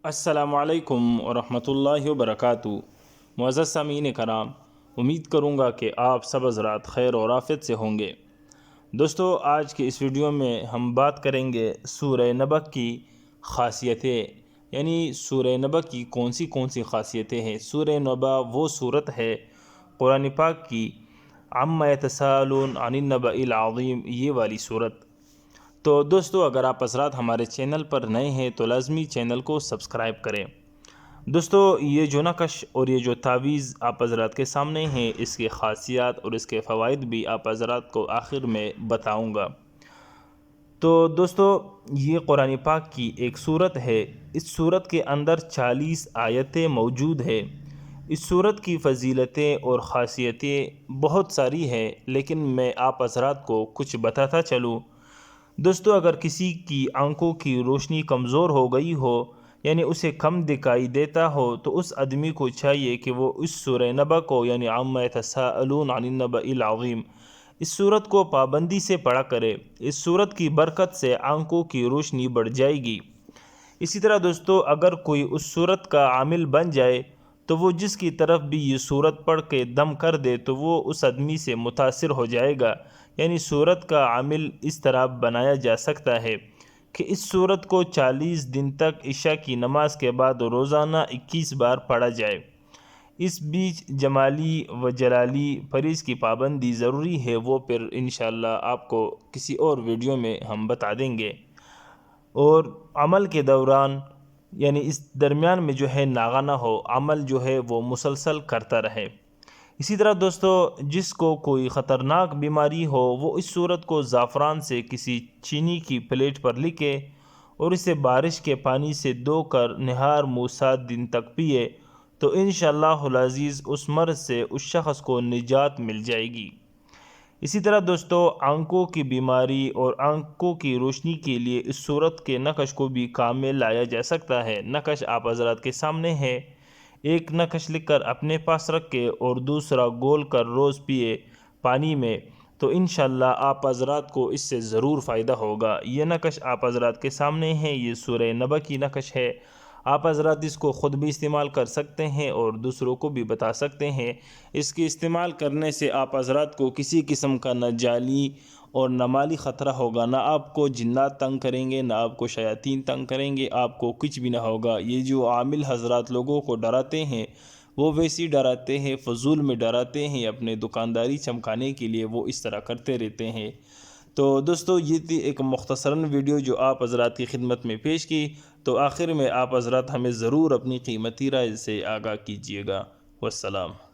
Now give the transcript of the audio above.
السلام علیکم ورحمۃ اللہ وبرکاتہ۔ معزز سامعین کرام، امید کروں گا کہ آپ سب حضرات خیر و عافیت سے ہوں گے۔ دوستو، آج کے اس ویڈیو میں ہم بات کریں گے سورہ نبأ کی خاصیتیں، یعنی سورہ نبأ کی کون سی خاصیتیں ہیں۔ سورہ نبأ وہ صورت ہے قرآن پاک کی عما یتساءلون عن النبأ العظیم، یہ والی صورت۔ تو دوستو، اگر آپ حضرات ہمارے چینل پر نئے ہیں تو لازمی چینل کو سبسکرائب کریں۔ دوستو، یہ جو نقش اور یہ جو تعویذ آپ حضرات کے سامنے ہیں، اس کے خاصیات اور اس کے فوائد بھی آپ حضرات کو آخر میں بتاؤں گا۔ تو دوستو، یہ قرآن پاک کی ایک صورت ہے۔ اس صورت کے اندر 40 آیتیں موجود ہیں۔ اس صورت کی فضیلتیں اور خاصیتیں بہت ساری ہیں، لیکن میں آپ حضرات کو کچھ بتاتا چلوں۔ دوستو، اگر کسی کی آنکھوں کی روشنی کمزور ہو گئی ہو، یعنی اسے کم دکھائی دیتا ہو، تو اس آدمی کو چاہیے کہ وہ اس سورہ نبأ کو، یعنی عما یتساءلون عن النبأ العظیم، اس صورت کو پابندی سے پڑھا کرے۔ اس صورت کی برکت سے آنکھوں کی روشنی بڑھ جائے گی۔ اسی طرح دوستو، اگر کوئی اس صورت کا عامل بن جائے تو وہ جس کی طرف بھی یہ صورت پڑھ کے دم کر دے تو وہ اس آدمی سے متاثر ہو جائے گا۔ یعنی صورت کا عامل اس طرح بنایا جا سکتا ہے کہ اس صورت کو 40 دن تک عشاء کی نماز کے بعد روزانہ 21 بار پڑھا جائے۔ اس بیچ جمالی و جلالی پرہیز کی پابندی ضروری ہے، وہ پھر انشاءاللہ آپ کو کسی اور ویڈیو میں ہم بتا دیں گے۔ اور عمل کے دوران، یعنی اس درمیان میں جو ہے ناغہ نہ ہو، عمل جو ہے وہ مسلسل کرتا رہے۔ اسی طرح دوستو، جس کو کوئی خطرناک بیماری ہو، وہ اس صورت کو زعفران سے کسی چینی کی پلیٹ پر لکھے اور اسے بارش کے پانی سے دھو کر نہار منہ 7 دن تک پیے تو انشاءاللہ العزیز اس مرض سے اس شخص کو نجات مل جائے گی۔ اسی طرح دوستو، آنکھوں کی بیماری اور آنکھوں کی روشنی کے لیے اس صورت کے نقش کو بھی کام میں لایا جا سکتا ہے۔ نقش آپ حضرات کے سامنے ہے۔ ایک نقش لکھ کر اپنے پاس رکھے اور دوسرا گول کر روز پیے پانی میں، تو انشاءاللہ آپ حضرات کو اس سے ضرور فائدہ ہوگا۔ یہ نقش آپ حضرات کے سامنے ہے، یہ سورہ نبأ کی نقش ہے۔ آپ حضرات اس کو خود بھی استعمال کر سکتے ہیں اور دوسروں کو بھی بتا سکتے ہیں۔ اس کے استعمال کرنے سے آپ حضرات کو کسی قسم کا نہ جعلی اور نہ مالی خطرہ ہوگا، نہ آپ کو جنات تنگ کریں گے، نہ آپ کو شیاطین تنگ کریں گے، آپ کو کچھ بھی نہ ہوگا۔ یہ جو عامل حضرات لوگوں کو ڈراتے ہیں، وہ ویسی ڈراتے ہیں، فضول میں ڈراتے ہیں، اپنے دکانداری چمکانے کے لیے وہ اس طرح کرتے رہتے ہیں۔ تو دوستو، یہ تھی ایک مختصراً ویڈیو جو آپ حضرات کی خدمت میں پیش کی۔ تو آخر میں آپ حضرات ہمیں ضرور اپنی قیمتی رائے سے آگاہ کیجیے گا۔ والسلام۔